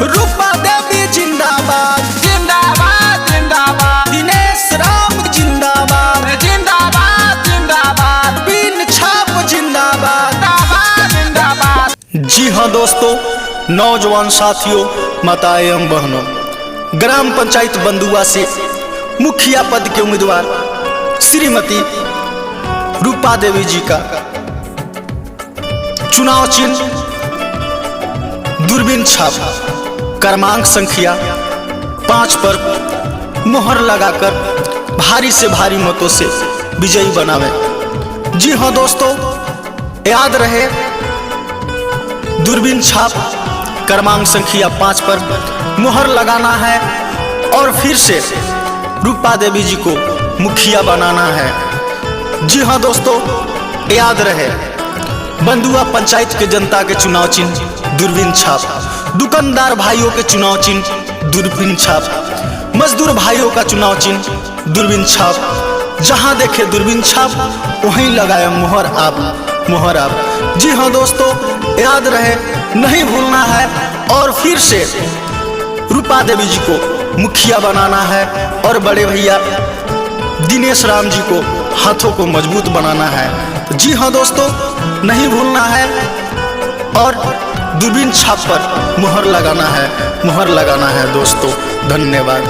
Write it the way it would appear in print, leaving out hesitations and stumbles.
रूपा देवी जिंदाबाद जिंदाबाद जिंदाबाद दिनेश राम जिंदाबाद जिंदाबाद जिंदाबाद बिन छाप जिंदाबाद। जिंदाबाद जिंदाबाद। जी हाँ दोस्तों, नौजवान साथियों, माताएं एवं बहनों, ग्राम पंचायत बंदुआ से मुखिया पद के उम्मीदवार श्रीमती रूपा देवी जी का चुनाव चिन्ह दूरबीन छाप क्रमांक संख्या 5 पर मोहर लगाकर भारी से भारी मतों से विजयी बनावे। जी हाँ दोस्तों, याद रहे दूरबीन छाप क्रमांक संख्या 5 पर मोहर लगाना है और फिर से रूपा देवी जी को मुखिया बनाना है। जी हाँ दोस्तों, याद रहे बंदुआ पंचायत के जनता के चुनाव चिन्ह दूरबीन छाप, दुकानदार भाइयों के चुनाव चिन्ह दूरबीन छाप, मजदूर भाइयों का चुनाव चिन्ह दूरबीन छाप। जहां देखे दूरबीन छाप वहीं लगाए मोहर आप, मोहर आप। जी हाँ दोस्तों, याद रहे नहीं भूलना है और फिर से रूपा देवी जी को मुखिया बनाना है और बड़े भैया दिनेश राम जी को हाथों को मजबूत बनाना है। जी हाँ दोस्तों, नहीं भूलना है और दूरबीन छाप पर मोहर लगाना है, मोहर लगाना है दोस्तों। धन्यवाद।